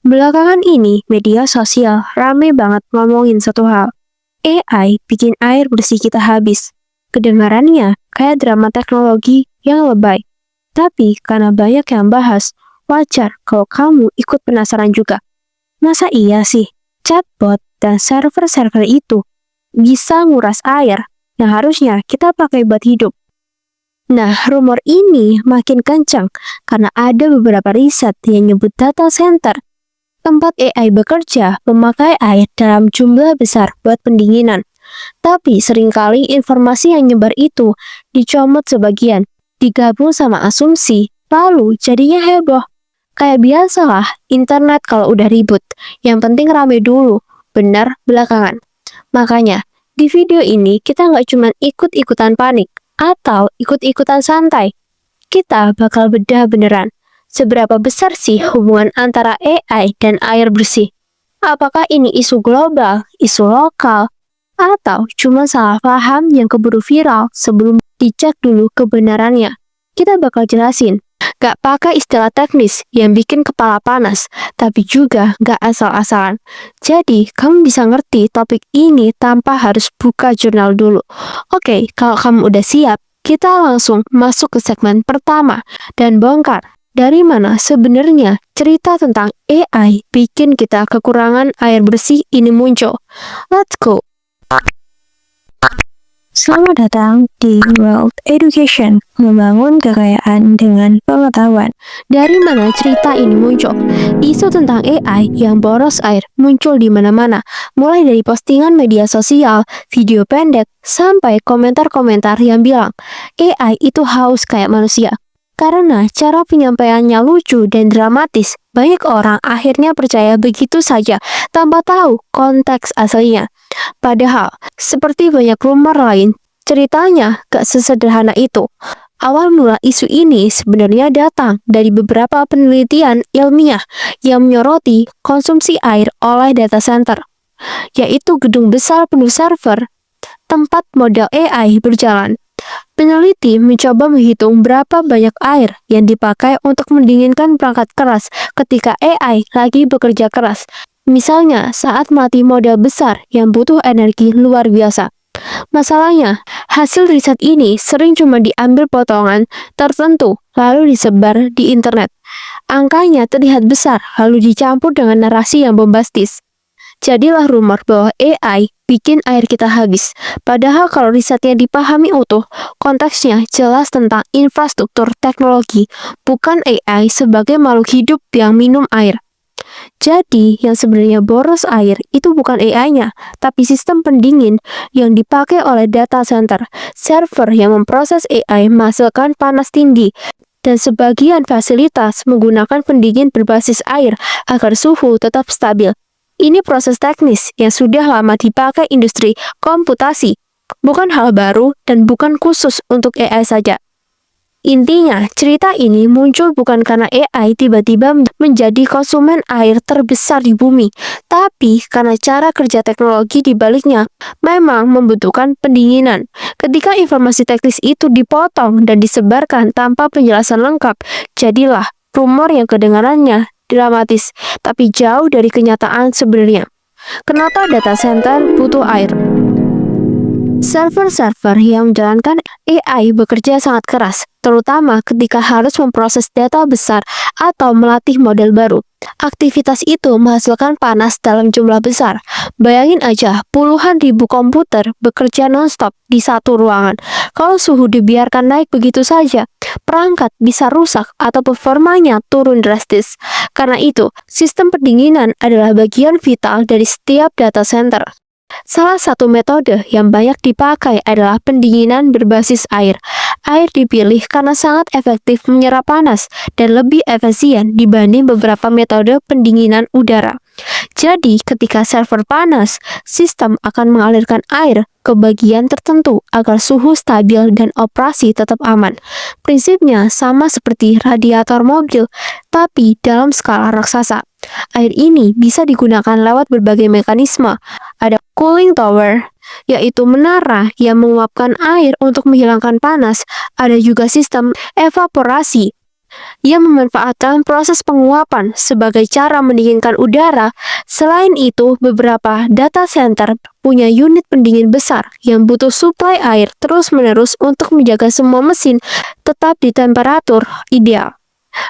Belakangan ini, media sosial rame banget ngomongin satu hal. AI bikin air bersih kita habis. Kedengarannya kayak drama teknologi yang lebay. Tapi karena banyak yang bahas, wajar kalau kamu ikut penasaran juga. Masa iya sih, chatbot dan server-server itu bisa nguras air yang harusnya kita pakai buat hidup? Nah, rumor ini makin kencang karena ada beberapa riset yang nyebut data center tempat AI bekerja memakai air dalam jumlah besar buat pendinginan. Tapi seringkali informasi yang nyebar itu dicomot sebagian, digabung sama asumsi, lalu jadinya heboh. Kayak biasalah, internet kalau udah ribut, yang penting rame dulu, benar belakangan. Makanya, di video ini kita nggak cuma ikut-ikutan panik, atau ikut-ikutan santai. Kita bakal bedah beneran. Seberapa besar sih hubungan antara AI dan air bersih? Apakah ini isu global, isu lokal, atau cuma salah paham yang keburu viral sebelum dicek dulu kebenarannya? Kita bakal jelasin. Gak pakai istilah teknis yang bikin kepala panas, tapi juga gak asal-asalan. Jadi, kamu bisa ngerti topik ini tanpa harus buka jurnal dulu. Oke, kalau kamu udah siap, kita langsung masuk ke segmen pertama dan bongkar dari mana sebenarnya cerita tentang AI bikin kita kekurangan air bersih ini muncul. Let's go! Selamat datang di World Education, membangun kekayaan dengan pengetahuan. Dari mana cerita ini muncul? Isu tentang AI yang boros air muncul di mana-mana, mulai dari postingan media sosial, video pendek, sampai komentar-komentar yang bilang AI itu haus kayak manusia. Karena cara penyampaiannya lucu dan dramatis, banyak orang akhirnya percaya begitu saja tanpa tahu konteks aslinya. Padahal, seperti banyak rumor lain, ceritanya gak sesederhana itu. Awal mula isu ini sebenarnya datang dari beberapa penelitian ilmiah yang menyoroti konsumsi air oleh data center, yaitu gedung besar penuh server, tempat model AI berjalan. Peneliti mencoba menghitung berapa banyak air yang dipakai untuk mendinginkan perangkat keras ketika AI lagi bekerja keras. Misalnya saat melatih model besar yang butuh energi luar biasa. Masalahnya, hasil riset ini sering cuma diambil potongan tertentu lalu disebar di internet. Angkanya terlihat besar lalu dicampur dengan narasi yang bombastis. Jadilah rumor bahwa AI bikin air kita habis. Padahal kalau risetnya dipahami utuh, konteksnya jelas tentang infrastruktur teknologi, bukan AI sebagai makhluk hidup yang minum air. Jadi, yang sebenarnya boros air itu bukan AI-nya, tapi sistem pendingin yang dipakai oleh data center, server yang memproses AI menghasilkan panas tinggi, dan sebagian fasilitas menggunakan pendingin berbasis air agar suhu tetap stabil. Ini proses teknis yang sudah lama dipakai industri komputasi, bukan hal baru dan bukan khusus untuk AI saja. Intinya, cerita ini muncul bukan karena AI tiba-tiba menjadi konsumen air terbesar di bumi, tapi karena cara kerja teknologi di baliknya memang membutuhkan pendinginan. Ketika informasi teknis itu dipotong dan disebarkan tanpa penjelasan lengkap, jadilah rumor yang kedengarannya dramatis, tapi jauh dari kenyataan sebenarnya. Kenapa data center butuh air? Server-server yang menjalankan AI bekerja sangat keras, terutama ketika harus memproses data besar atau melatih model baru. Aktivitas itu menghasilkan panas dalam jumlah besar. Bayangin aja, puluhan ribu komputer bekerja non-stop di satu ruangan. Kalau suhu dibiarkan naik begitu saja, perangkat bisa rusak atau performanya turun drastis. Karena itu, sistem pendinginan adalah bagian vital dari setiap data center. Salah satu metode yang banyak dipakai adalah pendinginan berbasis air. Air dipilih karena sangat efektif menyerap panas dan lebih efisien dibanding beberapa metode pendinginan udara. Jadi, ketika server panas, sistem akan mengalirkan air ke bagian tertentu agar suhu stabil dan operasi tetap aman. Prinsipnya sama seperti radiator mobil, tapi dalam skala raksasa. Air ini bisa digunakan lewat berbagai mekanisme. Ada cooling tower, yaitu menara yang menguapkan air untuk menghilangkan panas. Ada juga sistem evaporasi, yang memanfaatkan proses penguapan sebagai cara mendinginkan udara. Selain itu, beberapa data center punya unit pendingin besar yang butuh suplai air terus-menerus untuk menjaga semua mesin tetap di temperatur ideal.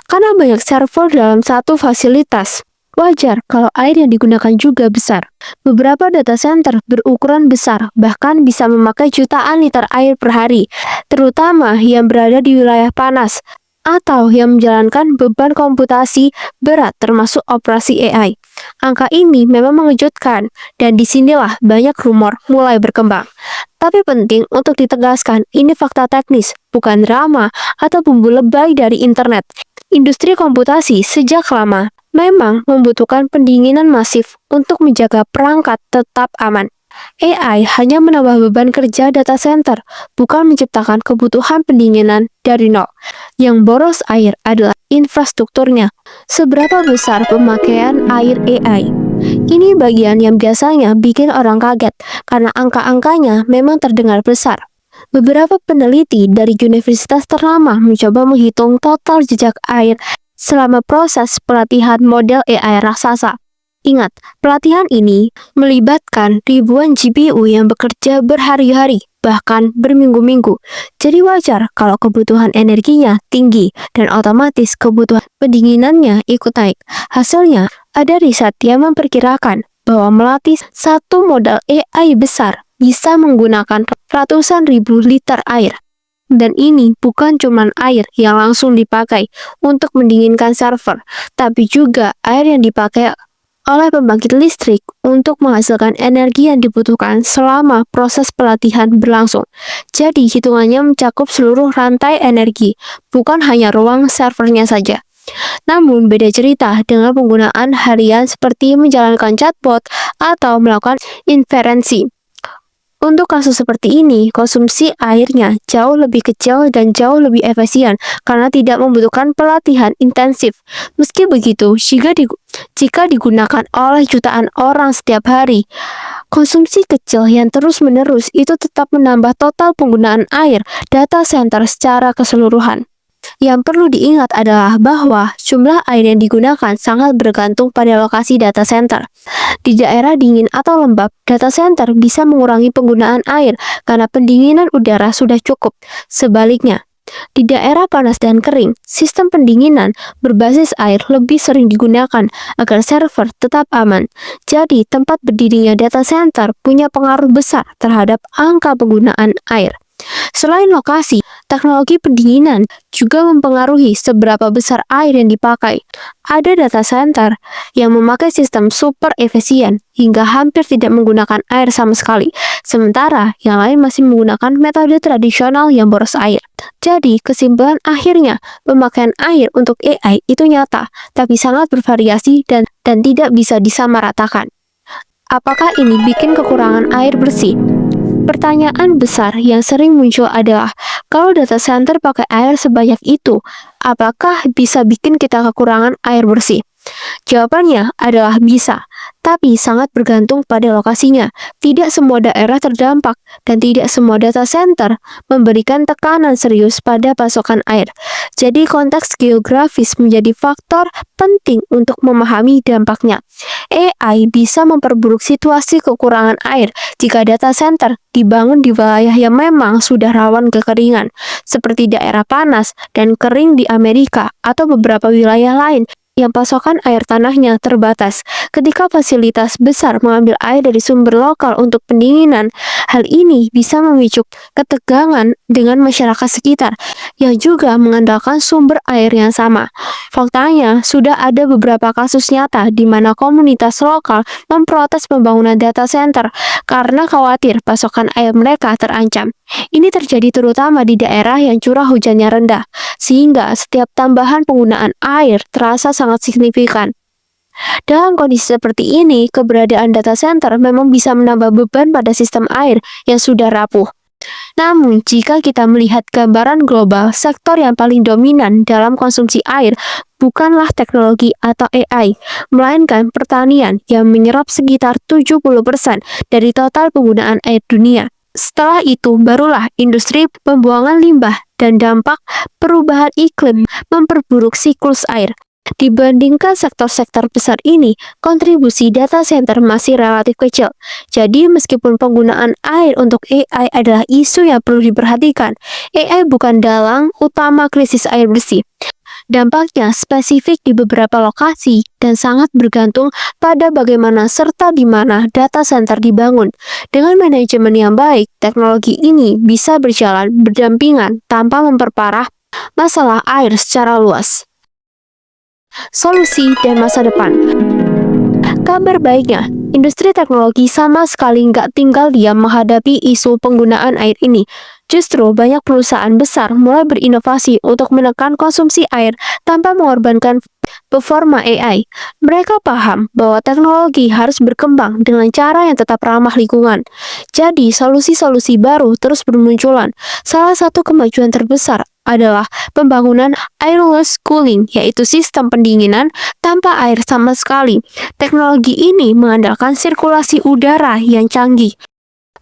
Karena banyak server dalam satu fasilitas, wajar kalau air yang digunakan juga besar. Beberapa data center berukuran besar, bahkan bisa memakai jutaan liter air per hari, terutama yang berada di wilayah panas atau yang menjalankan beban komputasi berat termasuk operasi AI. Angka ini memang mengejutkan, dan disinilah banyak rumor mulai berkembang. Tapi penting untuk ditegaskan, ini fakta teknis, bukan drama atau bumbu lebay dari internet. Industri komputasi sejak lama memang membutuhkan pendinginan masif untuk menjaga perangkat tetap aman. AI hanya menambah beban kerja data center, bukan menciptakan kebutuhan pendinginan dari nol. Yang boros air adalah infrastrukturnya. Seberapa besar pemakaian air AI? Ini bagian yang biasanya bikin orang kaget, karena angka-angkanya memang terdengar besar. Beberapa peneliti dari universitas ternama mencoba menghitung total jejak air selama proses pelatihan model AI raksasa. Ingat, pelatihan ini melibatkan ribuan GPU yang bekerja berhari-hari, bahkan berminggu-minggu. Jadi wajar kalau kebutuhan energinya tinggi dan otomatis kebutuhan pendinginannya ikut naik. Hasilnya, ada riset yang memperkirakan bahwa melatih satu model AI besar bisa menggunakan ratusan ribu liter air. Dan ini bukan cuma air yang langsung dipakai untuk mendinginkan server, tapi juga air yang dipakai oleh pembangkit listrik untuk menghasilkan energi yang dibutuhkan selama proses pelatihan berlangsung. Jadi hitungannya mencakup seluruh rantai energi, bukan hanya ruang servernya saja. Namun beda cerita dengan penggunaan harian seperti menjalankan chatbot atau melakukan inferensi. Untuk kasus seperti ini, konsumsi airnya jauh lebih kecil dan jauh lebih efisien karena tidak membutuhkan pelatihan intensif. Meski begitu, jika digunakan oleh jutaan orang setiap hari, konsumsi kecil yang terus-menerus itu tetap menambah total penggunaan air data center secara keseluruhan. Yang perlu diingat adalah bahwa jumlah air yang digunakan sangat bergantung pada lokasi data center. Di daerah dingin atau lembab, data center bisa mengurangi penggunaan air karena pendinginan udara sudah cukup. Sebaliknya, di daerah panas dan kering, sistem pendinginan berbasis air lebih sering digunakan agar server tetap aman. Jadi, tempat berdirinya data center punya pengaruh besar terhadap angka penggunaan air. Selain lokasi, teknologi pendinginan juga mempengaruhi seberapa besar air yang dipakai. Ada data center yang memakai sistem super efisien hingga hampir tidak menggunakan air sama sekali, sementara yang lain masih menggunakan metode tradisional yang boros air. Jadi, kesimpulan akhirnya, pemakaian air untuk AI itu nyata, tapi sangat bervariasi dan tidak bisa disamaratakan. Apakah ini bikin kekurangan air bersih? Pertanyaan besar yang sering muncul adalah, kalau data center pakai air sebanyak itu, apakah bisa bikin kita kekurangan air bersih? Jawabannya adalah bisa, tapi sangat bergantung pada lokasinya. Tidak semua daerah terdampak, dan tidak semua data center memberikan tekanan serius pada pasokan air. Jadi konteks geografis menjadi faktor penting untuk memahami dampaknya. AI bisa memperburuk situasi kekurangan air jika data center dibangun di wilayah yang memang sudah rawan kekeringan, seperti daerah panas dan kering di Amerika atau beberapa wilayah lain yang pasokan air tanahnya terbatas. Ketika fasilitas besar mengambil air dari sumber lokal untuk pendinginan, hal ini bisa memicu ketegangan dengan masyarakat sekitar yang juga mengandalkan sumber air yang sama. Faktanya, sudah ada beberapa kasus nyata di mana komunitas lokal memprotes pembangunan data center karena khawatir pasokan air mereka terancam. Ini terjadi terutama di daerah yang curah hujannya rendah, sehingga setiap tambahan penggunaan air terasa sangat signifikan. Dalam kondisi seperti ini, keberadaan data center memang bisa menambah beban pada sistem air yang sudah rapuh. Namun, jika kita melihat gambaran global, sektor yang paling dominan dalam konsumsi air bukanlah teknologi atau AI, melainkan pertanian yang menyerap sekitar 70% dari total penggunaan air dunia. Setelah itu, barulah industri pembuangan limbah dan dampak perubahan iklim memperburuk siklus air. Dibandingkan sektor-sektor besar ini, kontribusi data center masih relatif kecil. Jadi, meskipun penggunaan air untuk AI adalah isu yang perlu diperhatikan, AI bukan dalang utama krisis air bersih. Dampaknya spesifik di beberapa lokasi dan sangat bergantung pada bagaimana serta di mana data center dibangun. Dengan manajemen yang baik, teknologi ini bisa berjalan berdampingan tanpa memperparah masalah air secara luas. Solusi dan masa depan. Kabar baiknya, industri teknologi sama sekali nggak tinggal diam menghadapi isu penggunaan air ini. Justru banyak perusahaan besar mulai berinovasi untuk menekan konsumsi air tanpa mengorbankan performa AI. Mereka paham bahwa teknologi harus berkembang dengan cara yang tetap ramah lingkungan. Jadi, solusi-solusi baru terus bermunculan. Salah satu kemajuan terbesar adalah pembangunan airless cooling, yaitu sistem pendinginan tanpa air sama sekali. Teknologi ini mengandalkan sirkulasi udara yang canggih,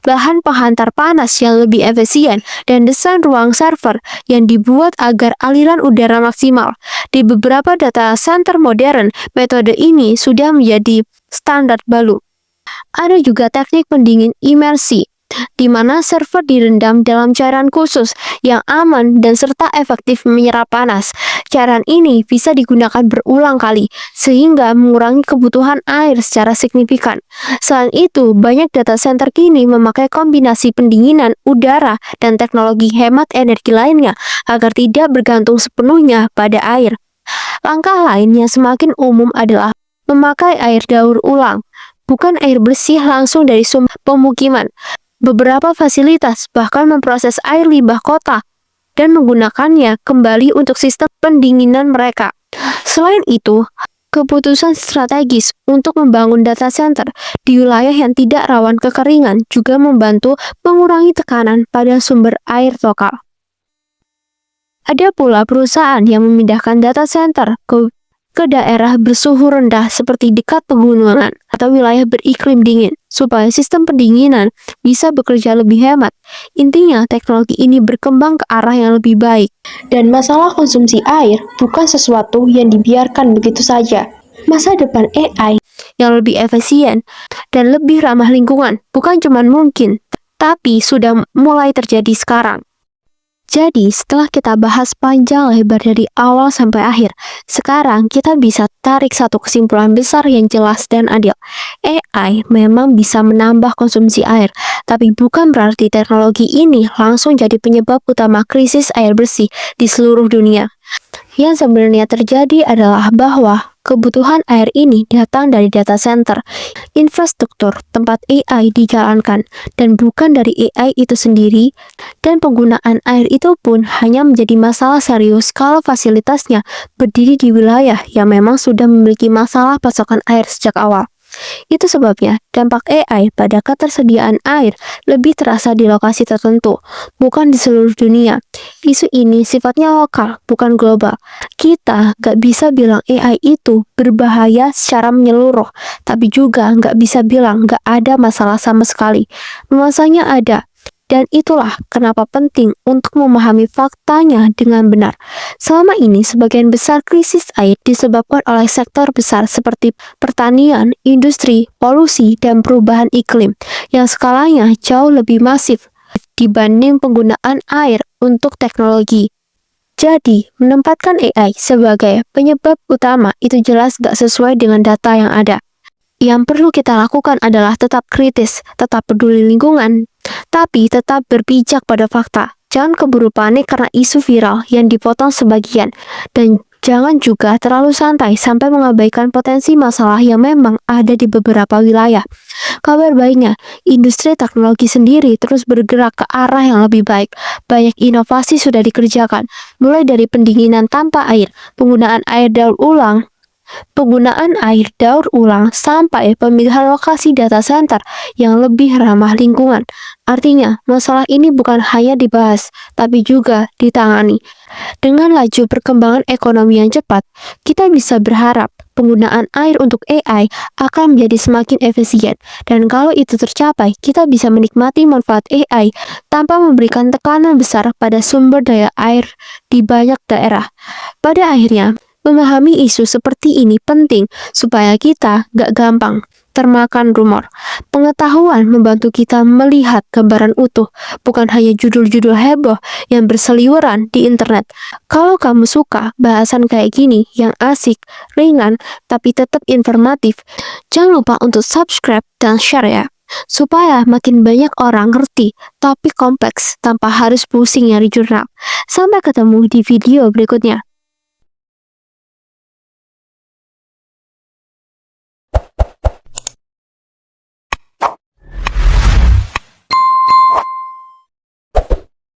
bahan penghantar panas yang lebih efisien, dan desain ruang server yang dibuat agar aliran udara maksimal. Di beberapa data center modern, metode ini sudah menjadi standar baru. Ada juga teknik pendingin imersi, di mana server direndam dalam cairan khusus yang aman dan serta efektif menyerap panas. Cairan ini bisa digunakan berulang kali, sehingga mengurangi kebutuhan air secara signifikan. Selain itu, banyak data center kini memakai kombinasi pendinginan udara dan teknologi hemat energi lainnya, agar tidak bergantung sepenuhnya pada air. Langkah lain yang semakin umum adalah memakai air daur ulang, bukan air bersih langsung dari sumber pemukiman. Beberapa fasilitas bahkan memproses air limbah kota dan menggunakannya kembali untuk sistem pendinginan mereka. Selain itu, keputusan strategis untuk membangun data center di wilayah yang tidak rawan kekeringan juga membantu mengurangi tekanan pada sumber air lokal. Ada pula perusahaan yang memindahkan data center ke daerah bersuhu rendah seperti dekat pegunungan atau wilayah beriklim dingin, supaya sistem pendinginan bisa bekerja lebih hemat. Intinya, teknologi ini berkembang ke arah yang lebih baik. Dan masalah konsumsi air bukan sesuatu yang dibiarkan begitu saja. Masa depan AI yang lebih efisien dan lebih ramah lingkungan bukan cuma mungkin, tapi sudah mulai terjadi sekarang. Jadi, setelah kita bahas panjang lebar dari awal sampai akhir, sekarang kita bisa tarik satu kesimpulan besar yang jelas dan adil. AI memang bisa menambah konsumsi air, tapi bukan berarti teknologi ini langsung jadi penyebab utama krisis air bersih di seluruh dunia. Yang sebenarnya terjadi adalah bahwa kebutuhan air ini datang dari data center, infrastruktur tempat AI dijalankan, dan bukan dari AI itu sendiri. Dan penggunaan air itu pun hanya menjadi masalah serius kalau fasilitasnya berdiri di wilayah yang memang sudah memiliki masalah pasokan air sejak awal. Itu sebabnya dampak AI pada ketersediaan air lebih terasa di lokasi tertentu, bukan di seluruh dunia. Isu ini sifatnya lokal, bukan global. Kita gak bisa bilang AI itu berbahaya secara menyeluruh, tapi juga gak bisa bilang gak ada masalah sama sekali. Nuansanya ada. Dan itulah kenapa penting untuk memahami faktanya dengan benar. Selama ini, sebagian besar krisis air disebabkan oleh sektor besar seperti pertanian, industri, polusi, dan perubahan iklim, yang skalanya jauh lebih masif dibanding penggunaan air untuk teknologi. Jadi, menempatkan AI sebagai penyebab utama itu jelas gak sesuai dengan data yang ada. Yang perlu kita lakukan adalah tetap kritis, tetap peduli lingkungan, tapi tetap berpijak pada fakta. Jangan keburu panik karena isu viral yang dipotong sebagian, dan jangan juga terlalu santai sampai mengabaikan potensi masalah yang memang ada di beberapa wilayah. Kabar baiknya, industri teknologi sendiri terus bergerak ke arah yang lebih baik. Banyak inovasi sudah dikerjakan, mulai dari pendinginan tanpa air, penggunaan air daur ulang sampai pemilihan lokasi data center yang lebih ramah lingkungan. Artinya, masalah ini bukan hanya dibahas, tapi juga ditangani. Dengan laju perkembangan ekonomi yang cepat, kita bisa berharap penggunaan air untuk AI akan menjadi semakin efisien. Dan kalau itu tercapai, kita bisa menikmati manfaat AI tanpa memberikan tekanan besar pada sumber daya air di banyak daerah. Pada akhirnya, memahami isu seperti ini penting supaya kita gak gampang termakan rumor. Pengetahuan membantu kita melihat gambaran utuh, bukan hanya judul-judul heboh yang berseliweran di internet. Kalau kamu suka bahasan kayak gini yang asik, ringan, tapi tetap informatif, jangan lupa untuk subscribe dan share ya, supaya makin banyak orang ngerti topik kompleks tanpa harus pusing nyari jurnal. Sampai ketemu di video berikutnya.